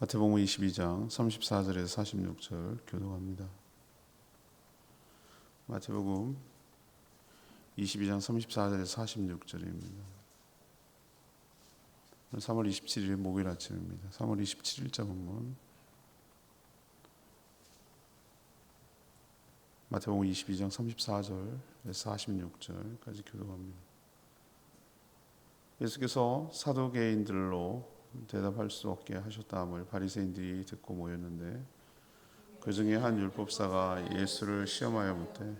마태복음 22장 34절에서 46절 교독합니다. 마태복음 22장 34절에서 46절입니다. 3월 27일 목요일 아침입니다. 3월 27일자 본문 마태복음 22장 34절에서 46절까지 교독합니다. 예수께서 사두개인들로 대답할 수 없게 하셨다함을 바리새인들이 듣고 모였는데 그 중에 한 율법사가 예수를 시험하여 묻되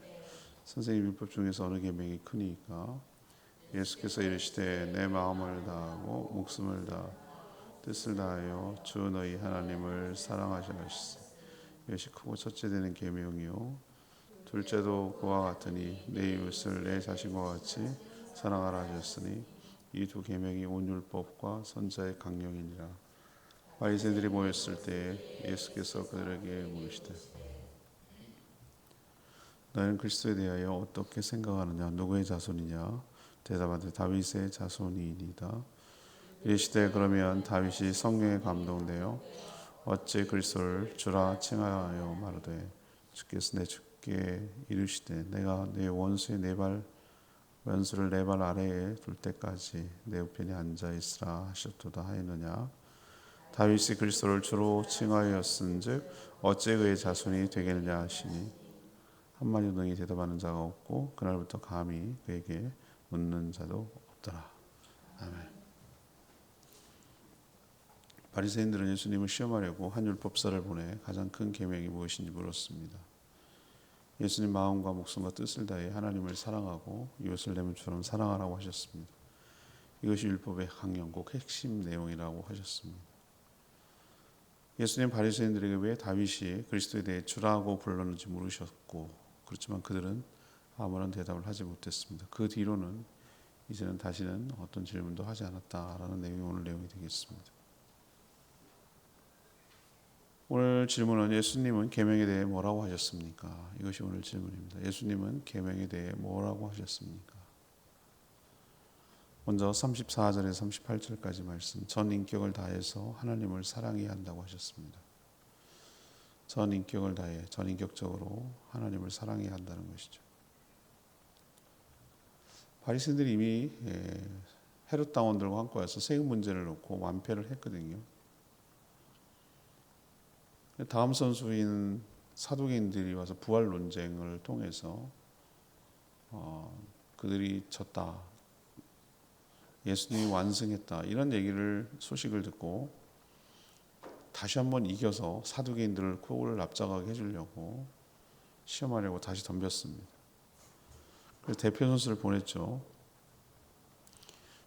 선생님, 율법 중에서 어느 계명이 크니까? 예수께서 이르시되 내 마음을 다하고 목숨을 다하고 뜻을 다하여 주 너희 하나님을 사랑하시라 하시세. 이것이 크고 첫째 되는 계명이요 둘째도 그와 같으니 내 이웃을 내 자신과 같이 사랑하라 하셨으니 이 두 계명이 온 율법과 선지자의 강령이니라. 바리새인들이 모였을 때 예수께서 그들에게 물으시되 너희는 그리스도에 대하여 어떻게 생각하느냐? 누구의 자손이냐? 대답하되 다윗의 자손이니이다. 이르시되 그러면 다윗이 성령에 감동되어 어찌 그리스도를 주라 칭하여 마르되 주께서 내 주께 이르시되 내가 내 원수의 원수를 내 발 아래에 둘 때까지 내 우편에 앉아 있으라 하셨도다 하였느냐? 다윗이 그리스도를 주로 칭하였은즉 어찌 그의 자손이 되겠느냐 하시니 한마디도 능히 대답하는 자가 없고 그날부터 감히 그에게 묻는 자도 없더라. 아멘. 바리새인들은 예수님을 시험하려고 한 율법사를 보내 가장 큰 계명이 무엇인지 물었습니다. 예수님 마음과 목숨과 뜻을 다해 하나님을 사랑하고 이웃을 내 몸처럼 사랑하라고 하셨습니다. 이것이 율법의 강령, 꼭 핵심 내용이라고 하셨습니다. 예수님 바리새인들에게 왜 다윗이 그리스도에 대해 주라고 불렀는지 물으셨고, 그렇지만 그들은 아무런 대답을 하지 못했습니다. 그 뒤로는 이제는 다시는 어떤 질문도 하지 않았다라는 내용이 오늘 내용이 되겠습니다. 오늘 질문은 예수님은 계명에 대해 뭐라고 하셨습니까? 이것이 오늘 질문입니다. 예수님은 계명에 대해 뭐라고 하셨습니까? 먼저 34절에서 38절까지 말씀, 전 인격을 다해서 하나님을 사랑해야 한다고 하셨습니다. 전 인격을 다해 전인격적으로 하나님을 사랑해야 한다는 것이죠. 바리새인들이 이미 헤롯 당원들과 한꺼해서 세금 문제를 놓고 완패를 했거든요. 다음 선수인 사두개인들이 와서 부활 논쟁을 통해서 그들이 졌다, 예수님이 완승했다, 이런 소식을 듣고 다시 한번 이겨서 사두개인들을 코를 납작하게 해주려고 시험하려고 다시 덤볐습니다. 그래서 대표 선수를 보냈죠.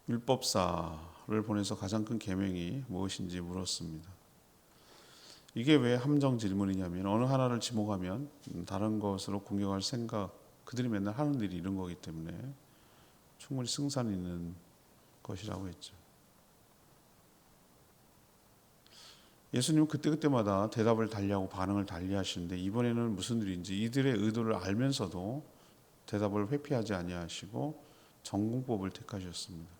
율법사를 보내서 가장 큰 계명이 무엇인지 물었습니다. 이게 왜 함정 질문이냐면 어느 하나를 지목하면 다른 것으로 공격할 생각, 그들이 맨날 하는 일이 이런 거기 때문에 충분히 승산 있는 것이라고 했죠. 예수님은 그때마다 대답을 달리하고 반응을 달리하시는데 이번에는 무슨 일인지 이들의 의도를 알면서도 대답을 회피하지 아니하시고 전공법을 택하셨습니다.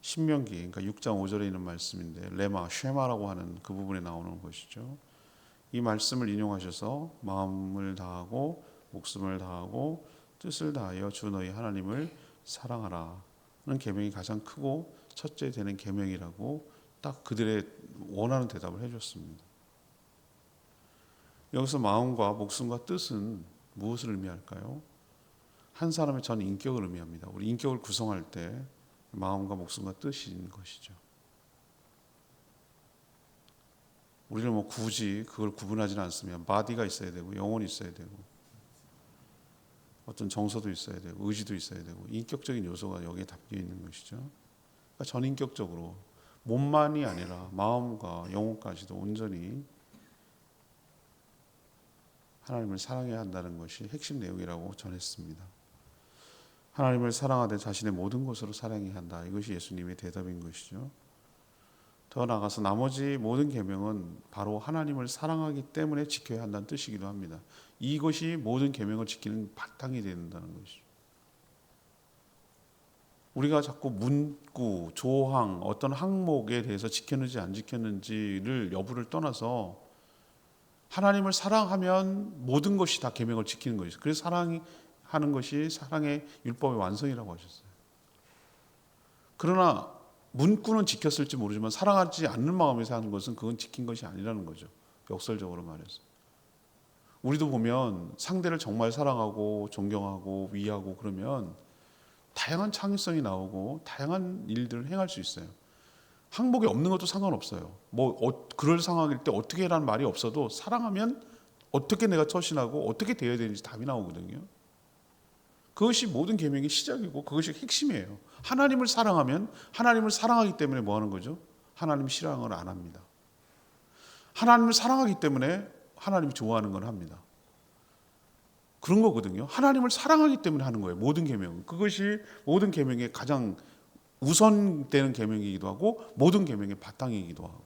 신명기, 그러니까 6장 5절에 있는 말씀인데 레마, 쉐마라고 하는 그 부분에 나오는 것이죠. 이 말씀을 인용하셔서 마음을 다하고 목숨을 다하고 뜻을 다하여 주 너희 하나님을 사랑하라는 계명이 가장 크고 첫째 되는 계명이라고 딱 그들의 원하는 대답을 해줬습니다. 여기서 마음과 목숨과 뜻은 무엇을 의미할까요? 한 사람의 전 인격을 의미합니다. 우리 인격을 구성할 때 마음과 목숨과 뜻인 것이죠. 우리는 굳이 그걸 구분하지는 않습니다. 바디가 있어야 되고 영혼이 있어야 되고 어떤 정서도 있어야 되고 의지도 있어야 되고 인격적인 요소가 여기에 담겨 있는 것이죠. 그러니까 전인격적으로 몸만이 아니라 마음과 영혼까지도 온전히 하나님을 사랑해야 한다는 것이 핵심 내용이라고 전했습니다. 하나님을 사랑하되 자신의 모든 것으로 사랑해야 한다. 이것이 예수님의 대답인 것이죠. 더 나아가서 나머지 모든 계명은 바로 하나님을 사랑하기 때문에 지켜야 한다는 뜻이기도 합니다. 이것이 모든 계명을 지키는 바탕이 된다는 것이죠. 우리가 자꾸 문구, 조항, 어떤 항목에 대해서 지켰는지 안 지켰는지를 여부를 떠나서 하나님을 사랑하면 모든 것이 다 계명을 지키는 것이죠. 그래서 사랑하는 것이 사랑의 율법의 완성이라고 하셨어요. 그러나 문구는 지켰을지 모르지만 사랑하지 않는 마음에서 하는 것은 그건 지킨 것이 아니라는 거죠. 역설적으로 말해서. 우리도 보면 상대를 정말 사랑하고 존경하고 위하고 그러면 다양한 창의성이 나오고 다양한 일들을 행할 수 있어요. 항목이 없는 것도 상관없어요. 그럴 상황일 때 어떻게 해라는 말이 없어도 사랑하면 어떻게 내가 처신하고 어떻게 되어야 되는지 답이 나오거든요. 그것이 모든 계명의 시작이고 그것이 핵심이에요. 하나님을 사랑하면 하나님을 사랑하기 때문에 뭐 하는 거죠? 하나님 싫어하는 걸 안 합니다. 하나님을 사랑하기 때문에 하나님이 좋아하는 걸 합니다. 그런 거거든요. 하나님을 사랑하기 때문에 하는 거예요. 모든 계명은. 그것이 모든 계명의 가장 우선되는 계명이기도 하고 모든 계명의 바탕이기도 하고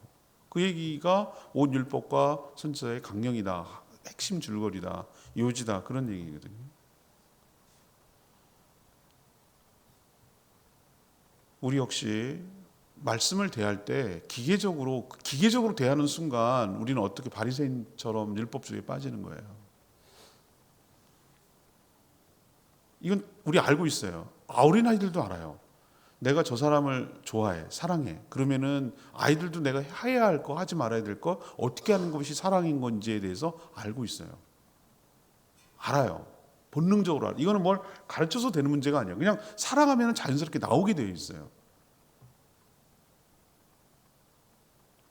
그 얘기가 온 율법과 선지자의 강령이다. 핵심 줄거리다. 요지다. 그런 얘기거든요. 우리 역시 말씀을 대할 때 기계적으로 대하는 순간 우리는 어떻게 바리새인처럼 율법주의에 빠지는 거예요. 이건 우리 알고 있어요. 어린아이들도 알아요. 내가 저 사람을 좋아해, 사랑해. 그러면은 아이들도 내가 해야 할 거, 하지 말아야 될 거, 어떻게 하는 것이 사랑인 건지에 대해서 알고 있어요. 알아요. 본능적으로 알아요. 이거는 뭘 가르쳐서 되는 문제가 아니에요. 그냥 사랑하면 자연스럽게 나오게 되어 있어요.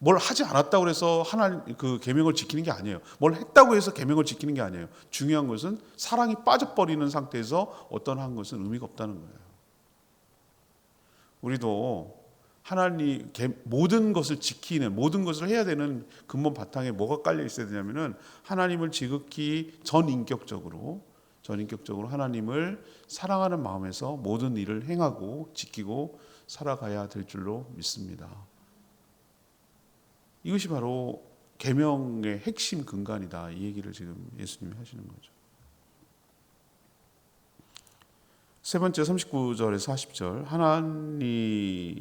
뭘 하지 않았다고 해서 하나님 그 계명을 지키는 게 아니에요. 뭘 했다고 해서 계명을 지키는 게 아니에요. 중요한 것은 사랑이 빠져버리는 상태에서 어떤 한 것은 의미가 없다는 거예요. 우리도 하나님 모든 것을 지키는 모든 것을 해야 되는 근본 바탕에 뭐가 깔려 있어야 되냐면은 하나님을 지극히 전인격적으로 하나님을 사랑하는 마음에서 모든 일을 행하고 지키고 살아가야 될 줄로 믿습니다. 이것이 바로 계명의 핵심 근간이다. 이 얘기를 지금 예수님이 하시는 거죠. 세 번째 39절에서 40절 하나님의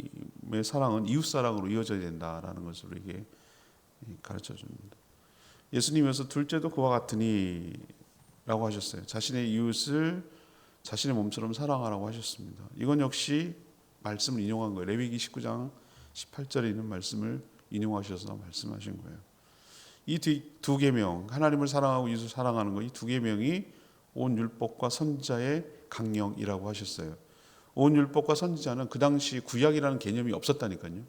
사랑은 이웃사랑으로 이어져야 된다라는 것을 우리에게 가르쳐 줍니다. 예수님께서 둘째도 그와 같으니 라고 하셨어요. 자신의 이웃을 자신의 몸처럼 사랑하라고 하셨습니다. 이건 역시 말씀을 인용한 거예요. 레위기 19장 18절에 있는 말씀을 인용하셔서 말씀하신 거예요. 이 두 계명 하나님을 사랑하고 이웃을 사랑하는 거 이 두 계명이 온 율법과 선지자의 강령이라고 하셨어요. 온 율법과 선지자는 그 당시 구약이라는 개념이 없었다니까요.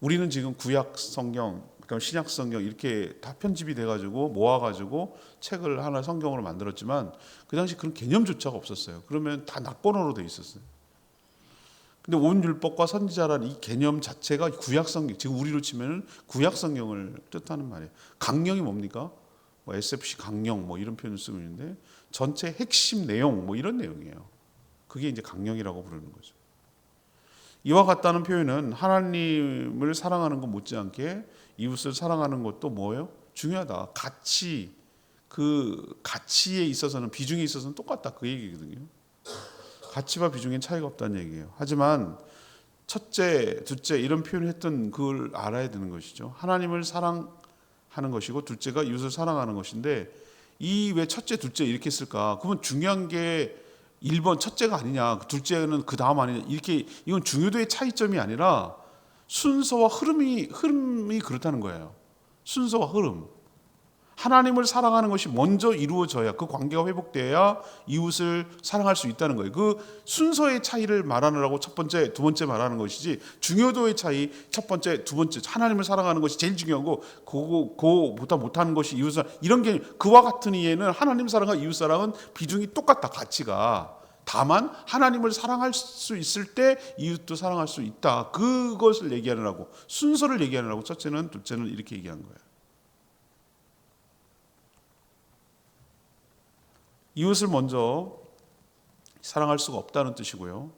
우리는 지금 구약 성경, 그러니까 신약 성경 이렇게 다 편집이 돼가지고 모아가지고 책을 하나 성경으로 만들었지만 그 당시 그런 개념조차가 없었어요. 그러면 다 낙본어로 돼 있었어요. 근데 온 율법과 선지자라는 이 개념 자체가 구약 성경, 지금 우리로 치면은 구약 성경을 뜻하는 말이에요. 강령이 뭡니까? SFC 강령 이런 표현을 쓰고 있는데 전체 핵심 내용 이런 내용이에요. 그게 이제 강령이라고 부르는 거죠. 이와 같다는 표현은 하나님을 사랑하는 것 못지않게 이웃을 사랑하는 것도 뭐예요? 중요하다. 그 가치에 있어서는 비중에 있어서는 똑같다. 그 얘기거든요. 가치와 비중엔 차이가 없다는 얘기예요. 하지만 첫째, 둘째 이런 표현을 했던 그걸 알아야 되는 것이죠. 하나님을 사랑하는 것이고 둘째가 이웃을 사랑하는 것인데 이 왜 첫째, 둘째 이렇게 쓸까? 그러면 중요한 게 1번 첫째가 아니냐, 둘째는 그 다음 아니냐 이렇게 이건 중요도의 차이점이 아니라 순서와 흐름이 그렇다는 거예요. 순서와 흐름. 하나님을 사랑하는 것이 먼저 이루어져야 그 관계가 회복돼야 이웃을 사랑할 수 있다는 거예요. 그 순서의 차이를 말하느라고 첫 번째, 두 번째 말하는 것이지 중요도의 차이 첫 번째, 두 번째 하나님을 사랑하는 것이 제일 중요한 거 그거보다 못하는 것이 이웃을 이런 게 그와 같은 이에는 하나님 사랑과 이웃 사랑은 비중이 똑같다. 가치가. 다만 하나님을 사랑할 수 있을 때 이웃도 사랑할 수 있다. 그것을 얘기하느라고 순서를 얘기하느라고 첫째는 둘째는 이렇게 얘기한 거예요. 이웃을 먼저 사랑할 수가 없다는 뜻이고요.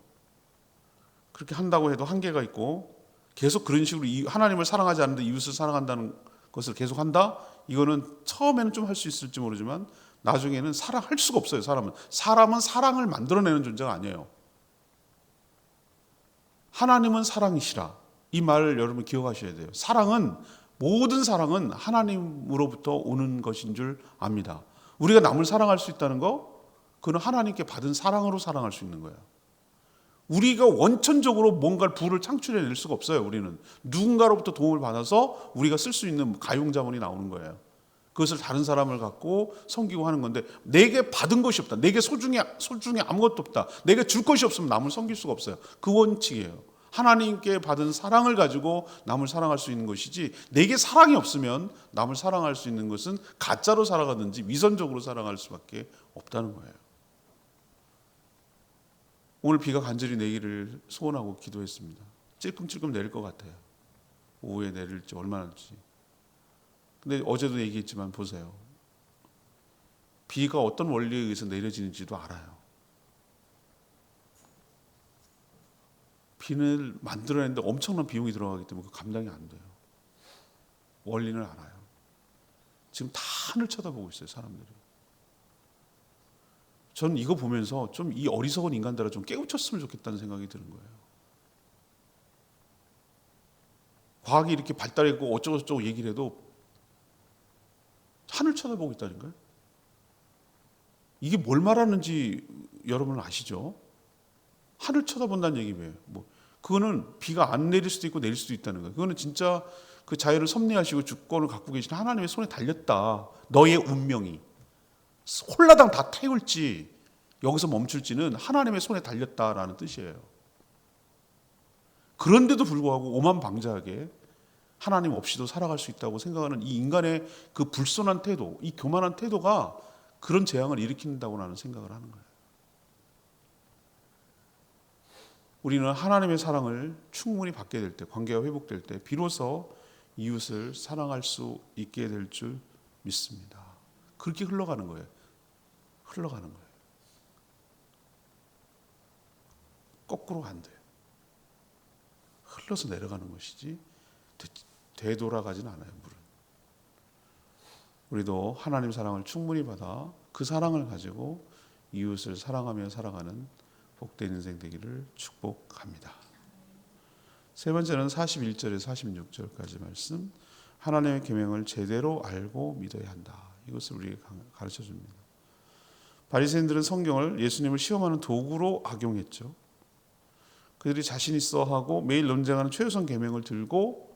그렇게 한다고 해도 한계가 있고 계속 그런 식으로 하나님을 사랑하지 않는데 이웃을 사랑한다는 것을 계속 한다? 이거는 처음에는 좀 할 수 있을지 모르지만 나중에는 사랑할 수가 없어요. 사람은 사랑을 만들어내는 존재가 아니에요. 하나님은 사랑이시라. 이 말을 여러분 기억하셔야 돼요. 모든 사랑은 하나님으로부터 오는 것인 줄 압니다. 우리가 남을 사랑할 수 있다는 거, 그건 하나님께 받은 사랑으로 사랑할 수 있는 거예요. 우리가 원천적으로 뭔가를 부를 창출해낼 수가 없어요. 우리는 누군가로부터 도움을 받아서 우리가 쓸 수 있는 가용자원이 나오는 거예요. 그것을 다른 사람을 갖고 섬기고 하는 건데, 내게 받은 것이 없다, 내게 소중히 아무것도 없다, 내게 줄 것이 없으면 남을 섬길 수가 없어요. 그 원칙이에요. 하나님께 받은 사랑을 가지고 남을 사랑할 수 있는 것이지, 내게 사랑이 없으면 남을 사랑할 수 있는 것은 가짜로 살아가든지 위선적으로 살아갈 수밖에 없다는 거예요. 오늘 비가 간절히 내기를 소원하고 기도했습니다. 찔끔찔끔 내릴 것 같아요. 오후에 내릴지 얼마나 될지. 근데 어제도 얘기했지만 보세요. 비가 어떤 원리에 의해서 내려지는지도 알아요. 비를 만들어내는데 엄청난 비용이 들어가기 때문에 감당이 안 돼요. 원리는 알아요. 지금 다 하늘 쳐다보고 있어요, 사람들이. 저는 이거 보면서 좀 이 어리석은 인간들아 좀 깨우쳤으면 좋겠다는 생각이 드는 거예요. 과학이 이렇게 발달했고 어쩌고저쩌고 얘기를 해도 하늘 쳐다보고 있다니까요. 이게 뭘 말하는지 여러분 아시죠? 하늘 쳐다본다는 얘기 왜요? 그거는 비가 안 내릴 수도 있고 내릴 수도 있다는 거예요. 그거는 진짜 그 자유를 섭리하시고 주권을 갖고 계신 하나님의 손에 달렸다. 너의 운명이 홀라당 다 태울지 여기서 멈출지는 하나님의 손에 달렸다라는 뜻이에요. 그런데도 불구하고 오만방자하게 하나님 없이도 살아갈 수 있다고 생각하는 이 인간의 그 불손한 태도, 이 교만한 태도가 그런 재앙을 일으킨다고 나는 생각을 하는 거예요. 우리는 하나님의 사랑을 충분히 받게 될 때, 관계가 회복될 때 비로소 이웃을 사랑할 수 있게 될 줄 믿습니다. 그렇게 흘러가는 거예요. 흘러가는 거예요. 거꾸로 안 돼요. 흘러서 내려가는 것이지 되돌아가진 않아요. 물은. 우리도 하나님 사랑을 충분히 받아 그 사랑을 가지고 이웃을 사랑하며 살아가는 복된 인생 되기를 축복합니다. 세 번째는 41절에서 46절까지 말씀. 하나님의 계명을 제대로 알고 믿어야 한다. 이것을 우리에게 가르쳐 줍니다. 바리새인들은 성경을 예수님을 시험하는 도구로 악용했죠. 그들이 자신 있어 하고 매일 논쟁하는 최우선 계명을 들고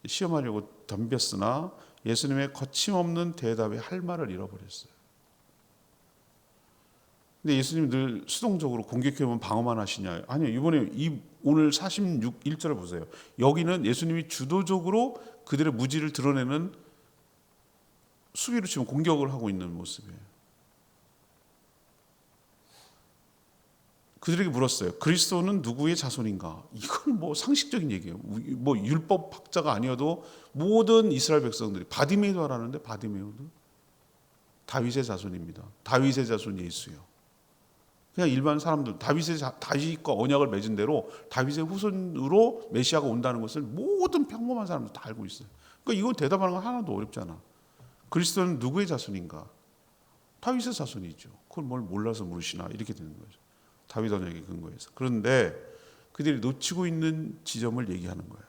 시험하려고 덤볐으나 예수님의 거침없는 대답에 할 말을 잃어버렸어요. 근데 예수님이 늘 수동적으로 공격해오면 방어만 하시냐? 아니요. 이번에 오늘 46절을 보세요. 여기는 예수님이 주도적으로 그들의 무지를 드러내는, 수비로 치면 공격을 하고 있는 모습이에요. 그들에게 물었어요. 그리스도는 누구의 자손인가? 이건 상식적인 얘기예요. 율법학자가 아니어도 모든 이스라엘 백성들이, 바디메이도 알았는데 바디메이도 다윗의 자손입니다. 다윗의 자손 예수요. 그냥 일반 사람들, 다윗과 언약을 맺은 대로 다윗의 후손으로 메시아가 온다는 것을 모든 평범한 사람들 다 알고 있어요. 그러니까 이거 대답하는 건 하나도 어렵지 않아. 그리스도는 누구의 자손인가? 다윗의 자손이죠. 그걸 뭘 몰라서 물으시나? 이렇게 되는 거죠. 다윗 언약에 근거해서. 그런데 그들이 놓치고 있는 지점을 얘기하는 거예요.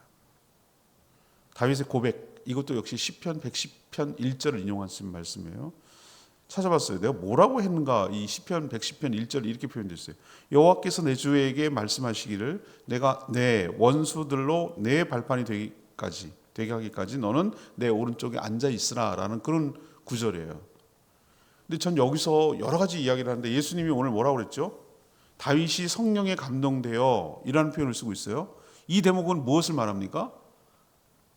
다윗의 고백, 이것도 역시 시편 110편 1절을 인용한 말씀이에요. 찾아봤어요. 내가 뭐라고 했는가? 이 시편 110편 1절이 이렇게 표현됐어요. 여호와께서 내 주에게 말씀하시기를 내가 내 원수들로 내 발판이 되게 하기까지 너는 내 오른쪽에 앉아 있으라라는 그런 구절이에요. 근데 전 여기서 여러 가지 이야기를 하는데 예수님이 오늘 뭐라고 그랬죠? 다윗이 성령에 감동되어 이라는 표현을 쓰고 있어요. 이 대목은 무엇을 말합니까?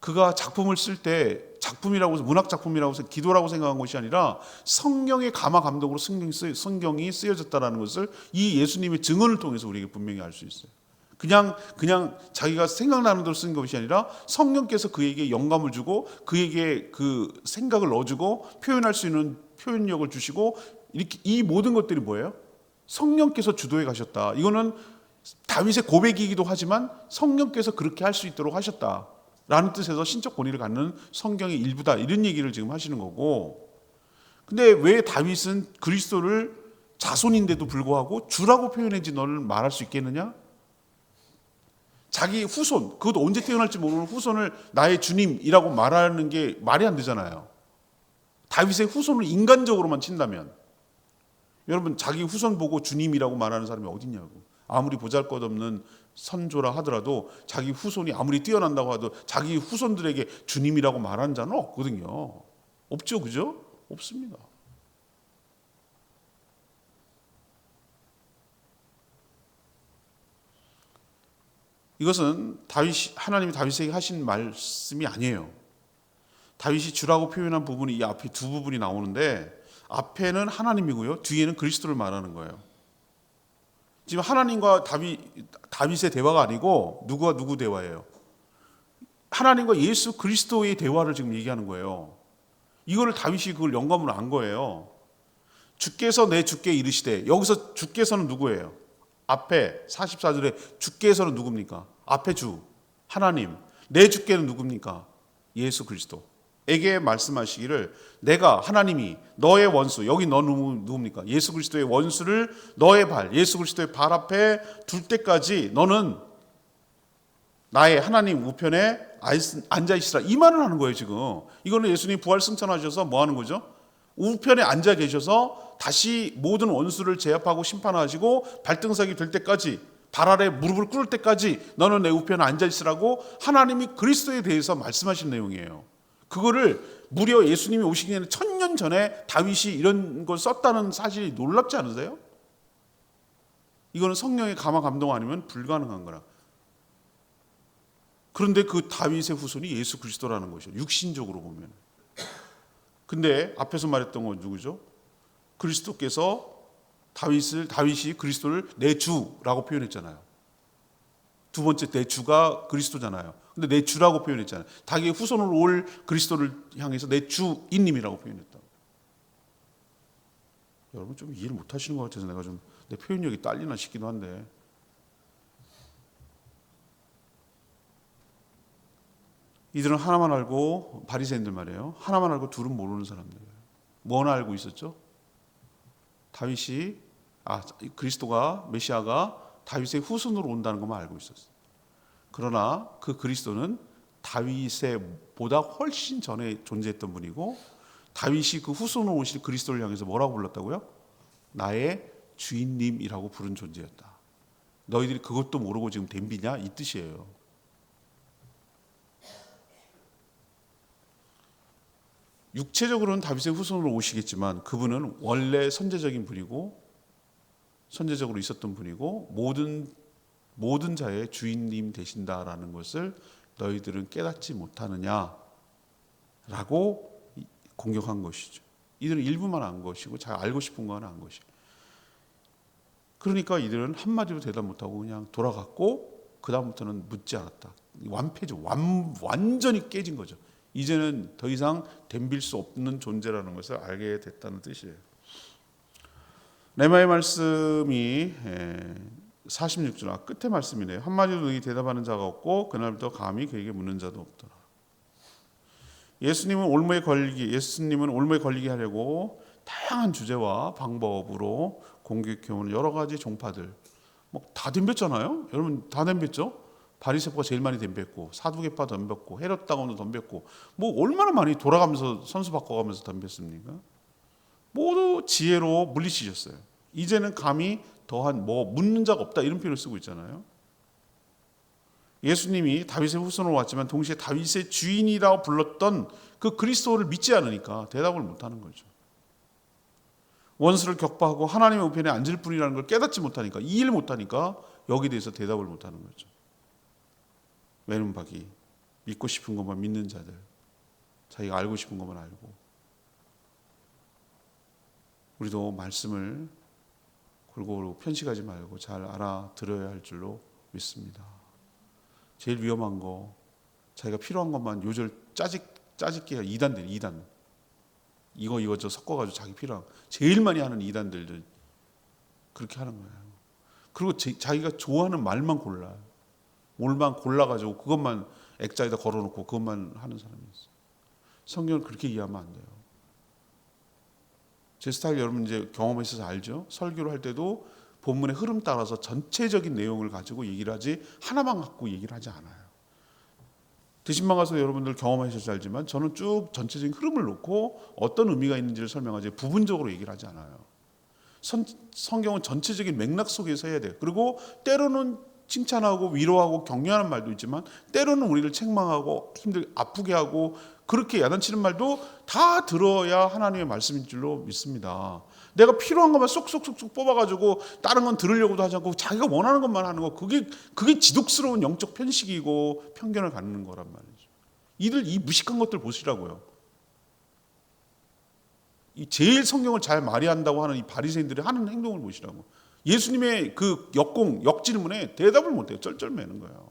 그가 작품을 쓸 때 작품이라고 해서 문학 작품이라고 해서 기도라고 생각한 것이 아니라 성령의 감화 감동으로 성경이 쓰여졌다는 것을 이 예수님의 증언을 통해서 우리에게 분명히 알 수 있어요. 그냥 자기가 생각나는 대로 쓴 것이 아니라 성령께서 그에게 영감을 주고 그에게 그 생각을 넣어주고 표현할 수 있는 표현력을 주시고, 이렇게 이 모든 것들이 뭐예요? 성령께서 주도해 가셨다. 이거는 다윗의 고백이기도 하지만 성령께서 그렇게 할 수 있도록 하셨다라는 뜻에서 신적 권위를 갖는 성경의 일부다, 이런 얘기를 지금 하시는 거고. 근데 왜 다윗은 그리스도를 자손인데도 불구하고 주라고 표현했지 너를 말할 수 있겠느냐? 자기 후손, 그것도 언제 태어날지 모르는 후손을 나의 주님이라고 말하는 게 말이 안 되잖아요. 다윗의 후손을 인간적으로만 친다면, 여러분 자기 후손 보고 주님이라고 말하는 사람이 어딨냐고. 아무리 보잘것없는 선조라 하더라도 자기 후손이 아무리 뛰어난다고 하도 자기 후손들에게 주님이라고 말하는 자는 없거든요. 없죠, 그죠? 없습니다. 이것은 하나님이 다윗에게 하신 말씀이 아니에요. 다윗이 주라고 표현한 부분이 이 앞에 두 부분이 나오는데, 앞에는 하나님이고요, 뒤에는 그리스도를 말하는 거예요. 지금 하나님과 다윗의 대화가 아니고 누구와 누구 대화예요? 하나님과 예수 그리스도의 대화를 지금 얘기하는 거예요. 이거를 다윗이 그걸 영감으로 안 거예요. 주께서 내 주께 이르시되, 여기서 주께서는 누구예요? 앞에 44절에 주께서는 누굽니까? 앞에 주 하나님, 내 주께는 누굽니까? 예수 그리스도에게 말씀하시기를, 내가 하나님이 너의 원수, 여기 너 누굽니까? 예수 그리스도의 원수를 너의 발, 예수 그리스도의 발 앞에 둘 때까지 너는 나의 하나님 우편에 앉아 있으라, 이 말을 하는 거예요. 지금 이거는 예수님 부활 승천하셔서 뭐 하는 거죠? 우편에 앉아 계셔서 다시 모든 원수를 제압하고 심판하시고 발등석이 될 때까지, 발 아래 무릎을 꿇을 때까지 너는 내 우편에 앉아 있으라고 하나님이 그리스도에 대해서 말씀하신 내용이에요. 그거를 무려 예수님이 오시기 전에 1000년 전에 다윗이 이런 걸 썼다는 사실이 놀랍지 않으세요? 이거는 성령의 감화 감동 아니면 불가능한 거라. 그런데 그 다윗의 후손이 예수 그리스도라는 것이죠, 육신적으로 보면. 근데 앞에서 말했던 건 누구죠? 그리스도께서 다윗이 그리스도를 내 주라고 표현했잖아요. 두 번째 내 주가 그리스도잖아요. 근데 내 주라고 표현했잖아요. 자기의 후손으로 올 그리스도를 향해서 내 주인님이라고 표현했다. 여러분 좀 이해를 못 하시는 것 같아서 내가 좀 내 표현력이 딸리나 싶기도 한데, 이들은 하나만 알고, 바리새인들 말이에요, 하나만 알고 둘은 모르는 사람들이에요. 뭐나 알고 있었죠? 다윗이 그리스도가, 메시아가 다윗의 후손으로 온다는 것만 알고 있었어요. 그러나 그 그리스도는 다윗의 보다 훨씬 전에 존재했던 분이고, 다윗이 그 후손으로 오실 그리스도를 향해서 뭐라고 불렀다고요? 나의 주인님이라고 부른 존재였다. 너희들이 그것도 모르고 지금 덤비냐, 이 뜻이에요. 육체적으로는 다윗의 후손으로 오시겠지만 그분은 원래 선제적인 분이고, 선제적으로 있었던 분이고, 모든 자의 주인님 되신다라는 것을 너희들은 깨닫지 못하느냐라고 공격한 것이죠. 이들은 일부만 안 것이고 잘 알고 싶은 건 안 것이고, 그러니까 이들은 한마디로 대답 못하고 그냥 돌아갔고, 그 다음부터는 묻지 않았다. 완패죠. 완전히 깨진 거죠. 이제는 더 이상 덤빌 수 없는 존재라는 것을 알게 됐다는 뜻이에요. 레마의 말씀이 46절 끝에 말씀이네요. 한마디로 너희 대답하는 자가 없고 그날부터 감히 그에게 묻는 자도 없더라. 예수님은 올무에 걸리게 하려고 다양한 주제와 방법으로 공격해오는 여러 가지 종파들, 뭐 다 덤볐잖아요. 여러분 다 덤볐죠? 바리새파가 제일 많이 덤볐고, 사두개파 덤볐고, 헤롯 다곤도 덤볐고, 뭐 얼마나 많이 돌아가면서 선수 바꿔가면서 덤볐습니까? 모두 지혜로 물리치셨어요. 이제는 감히 더한 묻는 자가 없다, 이런 표현을 쓰고 있잖아요. 예수님이 다윗의 후손으로 왔지만 동시에 다윗의 주인이라고 불렀던 그 그리스도를 믿지 않으니까 대답을 못하는 거죠. 원수를 격파하고 하나님의 우편에 앉을 뿐이라는 걸 깨닫지 못하니까, 이해를 못하니까 여기에 대해서 대답을 못하는 거죠. 외눈박이, 믿고 싶은 것만 믿는 자들, 자기가 알고 싶은 것만 알고. 우리도 말씀을 골고루 편식하지 말고 잘 알아들어야 할 줄로 믿습니다. 제일 위험한 거, 자기가 필요한 것만 요절 짜집기가 이단. 이거 저 섞어가지고 자기 필요한 제일 많이 하는 이단들도 그렇게 하는 거예요. 그리고 자기가 좋아하는 말만 골라요. 뭘만 골라가지고 그것만 액자에다 걸어놓고 그것만 하는 사람이 있어요. 성경을 그렇게 이해하면 안 돼요. 제 스타일 여러분 이제 경험하셔서 알죠? 설교를 할 때도 본문의 흐름 따라서 전체적인 내용을 가지고 얘기를 하지 하나만 갖고 얘기를 하지 않아요. 드신방 가서 여러분들 경험하셔서 알지만 저는 쭉 전체적인 흐름을 놓고 어떤 의미가 있는지를 설명하지 부분적으로 얘기를 하지 않아요. 성경은 전체적인 맥락 속에서 해야 돼요. 그리고 때로는 칭찬하고 위로하고 격려하는 말도 있지만 때로는 우리를 책망하고 아프게 하고 그렇게 야단치는 말도 다 들어야 하나님의 말씀인 줄로 믿습니다. 내가 필요한 것만 쏙쏙쏙쏙 뽑아가지고 다른 건 들으려고도 하지 않고 자기가 원하는 것만 하는 거, 그게 지독스러운 영적 편식이고 편견을 갖는 거란 말이죠. 이들 이 무식한 것들 보시라고요. 이 제일 성경을 잘 말이한다고 하는 이 바리새인들이 하는 행동을 보시라고. 예수님의 그 역질문에 대답을 못해요. 쩔쩔매는 거예요.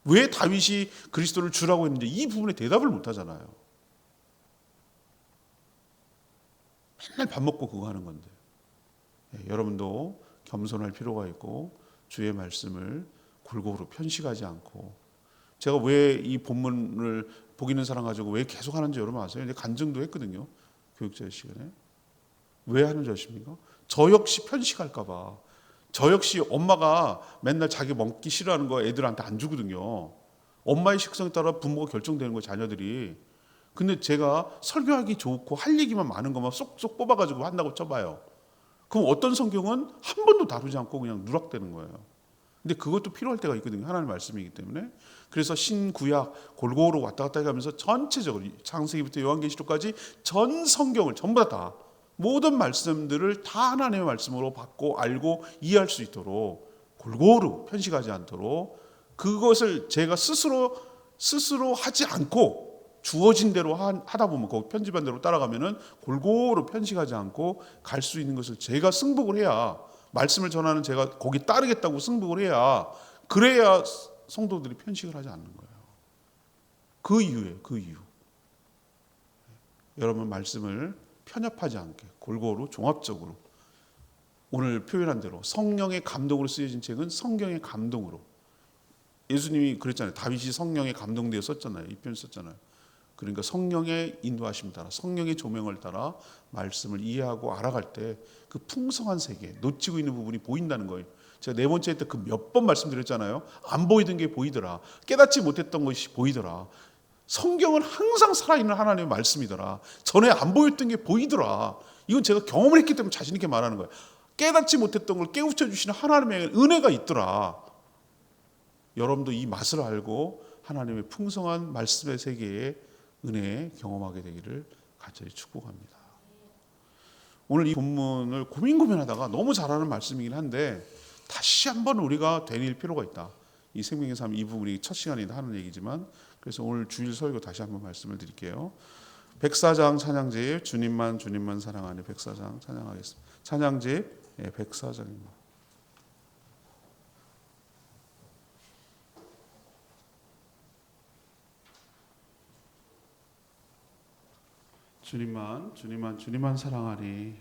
왜 다윗이 그리스도를 주라고 했는지 이 부분에 대답을 못하잖아요. 맨날 밥 먹고 그거 하는 건데. 여러분도 겸손할 필요가 있고 주의 말씀을 골고루 편식하지 않고, 제가 왜 이 본문을 복있는 사람 가지고 왜 계속 하는지 여러분 아세요? 이제 간증도 했거든요. 교육자 시간에. 왜 하는 줄 아십니까? 저 역시 편식할까 봐. 저 역시 엄마가 맨날 자기 먹기 싫어하는 거 애들한테 안 주거든요. 엄마의 식성에 따라 부모가 결정되는 거예요, 자녀들이. 근데 제가 설교하기 좋고 할 얘기만 많은 것만 쏙쏙 뽑아가지고 한다고 쳐봐요. 그럼 어떤 성경은 한 번도 다루지 않고 그냥 누락되는 거예요. 근데 그것도 필요할 때가 있거든요. 하나님의 말씀이기 때문에. 그래서 신구약 골고루 왔다 갔다 해가면서 전체적으로 창세기부터 요한계시록까지 전 성경을 전부 다 모든 말씀들을 다 하나님의 말씀으로 받고 알고 이해할 수 있도록 골고루 편식하지 않도록, 그것을 제가 스스로 하지 않고 주어진 대로 하다 보면 그 편집한 대로 따라가면은 골고루 편식하지 않고 갈 수 있는 것을 제가 승복을 해야, 말씀을 전하는 제가 거기 따르겠다고 승복을 해야, 그래야 성도들이 편식을 하지 않는 거예요. 그 이유예요. 그 이유. 여러분 말씀을 편협하지 않게 골고루 종합적으로, 오늘 표현한 대로 성령의 감동으로 쓰여진 책은 성경의 감동으로. 예수님이 그랬잖아요. 다윗이 성령의 감동되어 썼잖아요. 이 표현 썼잖아요. 그러니까 성령의 인도하심 따라, 성령의 조명을 따라 말씀을 이해하고 알아갈 때 그 풍성한 세계, 놓치고 있는 부분이 보인다는 거예요. 제가 네 번째 때 그 몇 번 말씀드렸잖아요. 안 보이던 게 보이더라. 깨닫지 못했던 것이 보이더라. 성경은 항상 살아있는 하나님의 말씀이더라. 전에 안 보였던 게 보이더라. 이건 제가 경험을 했기 때문에 자신 있게 말하는 거예요. 깨닫지 못했던 걸 깨우쳐 주시는 하나님의 은혜가 있더라. 여러분도 이 맛을 알고 하나님의 풍성한 말씀의 세계에 은혜 경험하게 되기를 간절히 축복합니다. 오늘 이 본문을 고민하다가 너무 잘하는 말씀이긴 한데 다시 한번 우리가 되뇌일 필요가 있다. 이 생명의 삶 이 부분이 첫 시간에 하는 얘기지만, 그래서 오늘 주일 설교 다시 한번 말씀을 드릴게요. 104장 찬양집 주님만 사랑하는 104장 찬양하겠습니다. 찬양집 104장입니다. 주님만 사랑하리.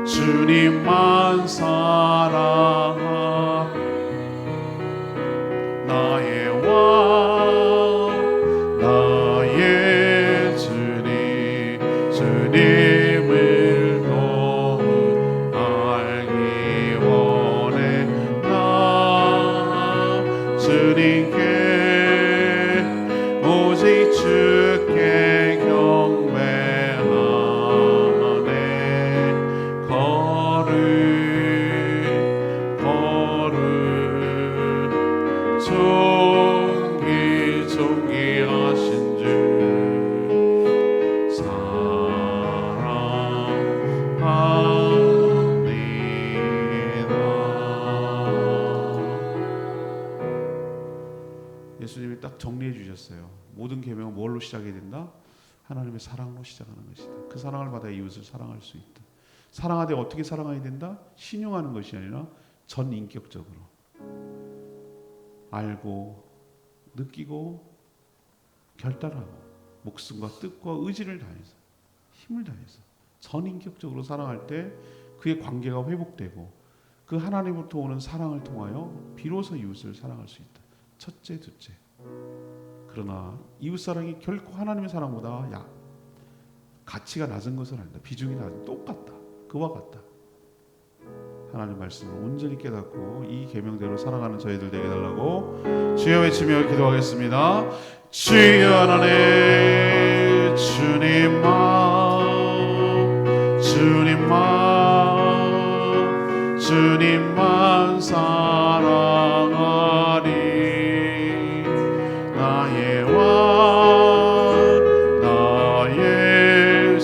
주님만 사랑하리. 나의 왕 나의 주님을 더 알기 원해. 나 주님께 오직 주께 경배하네. 걸을 존귀하신 주 사랑합니다. 예수님이 딱 정리해 주셨어요. 모든 계명은 뭘로 시작해야 된다? 하나님의 사랑으로 시작하는 것이다. 그 사랑을 받아 이웃을 사랑할 수 있다. 사랑하되 어떻게 사랑해야 된다? 신용하는 것이 아니라 전인격적으로 알고 느끼고 결단하고 목숨과 뜻과 의지를 다해서 힘을 다해서 전인격적으로 사랑할 때 그의 관계가 회복되고 그 하나님으로부터 오는 사랑을 통하여 비로소 이웃을 사랑할 수 있다. 첫째, 둘째. 그러나 이웃사랑이 결코 하나님의 사랑보다 가치가 낮은 것은 아니다. 비중이 낮은, 똑같다. 그와 같다. 하나님 말씀을 온전히 깨닫고 이 계명대로 살아가는 저희들 되게 해달라고 주여 외치며 기도하겠습니다. 주여 하나님, 주님만 사랑하리. 나의 왕 나의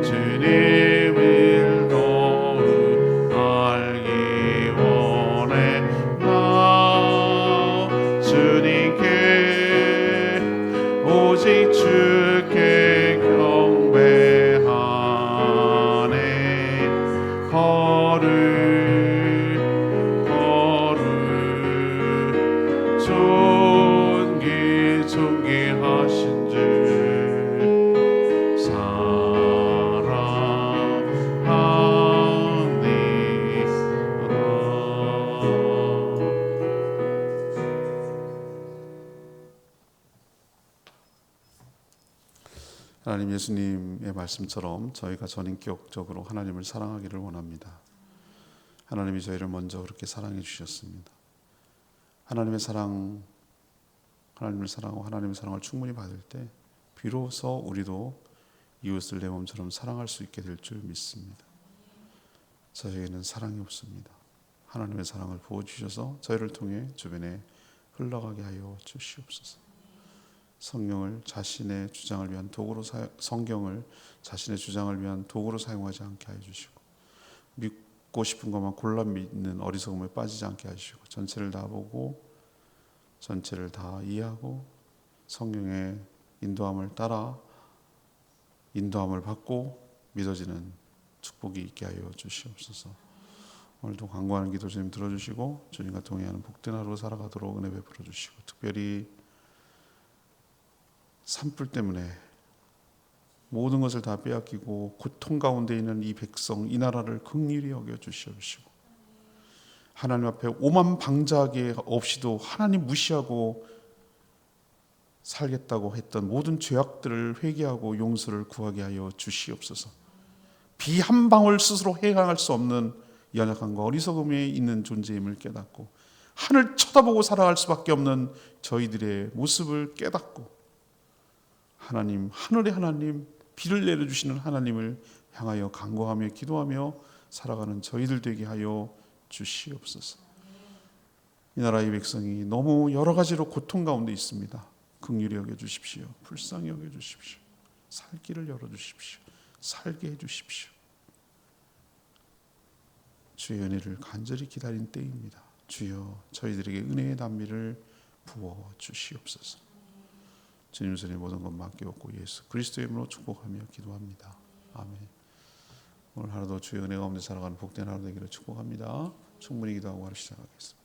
주님을 더욱 알기 원해. 나 주님께 오직 주께 경배하네. 거룩 존귀하신 주 하나님, 예수님의 말씀처럼 저희가 전인격적으로 하나님을 사랑하기를 원합니다. 하나님이 저희를 먼저 그렇게 사랑해 주셨습니다. 하나님을 사랑하고 하나님의 사랑을 충분히 받을 때 비로소 우리도 이웃을 내 몸처럼 사랑할 수 있게 될 줄 믿습니다. 저에게는 사랑이 없습니다. 하나님의 사랑을 부어주셔서 저희를 통해 주변에 흘러가게 하여 주시옵소서. 성경을 자신의 주장을 위한 도구로 사용하지 않게 하여 주시고, 믿고 싶은 것만 골라 믿는 어리석음에 빠지지 않게 하시고, 전체를 다 보고 전체를 다 이해하고 성경의 인도함을 따라 인도함을 받고 믿어지는 축복이 있게 하여 주시옵소서. 오늘도 간구하는 기도 주님 들어주시고 주님과 동행하는 복된 하루 살아가도록 은혜 베풀어 주시고, 특별히 산불 때문에 모든 것을 다 빼앗기고 고통 가운데 있는 이 백성, 이 나라를 긍휼히 여겨 주시옵시고, 하나님 앞에 오만 방자하게 없이도 하나님 무시하고 살겠다고 했던 모든 죄악들을 회개하고 용서를 구하게 하여 주시옵소서. 비 한 방울 스스로 해결할 수 없는 연약함과 어리석음에 있는 존재임을 깨닫고 하늘 쳐다보고 살아갈 수밖에 없는 저희들의 모습을 깨닫고, 하나님, 하늘의 하나님, 비를 내려주시는 하나님을 향하여 간구하며 기도하며 살아가는 저희들 되게 하여 주시옵소서. 이 나라의 백성이 너무 여러 가지로 고통 가운데 있습니다. 긍휼히 여겨주십시오. 불쌍히 여겨주십시오. 살 길을 열어주십시오. 살게 해주십시오. 주의 은혜를 간절히 기다린 때입니다. 주여, 저희들에게 은혜의 단미를 부어 주시옵소서. 주님 손에 모든 것 맡기옵고 예수 그리스도의 이름으로 축복하며 기도합니다. 아멘. 오늘 하루도 주의 은혜 가운데 살아가는 복된 하루 되기를 축복합니다. 충분히 기도하고 하루 시작하겠습니다.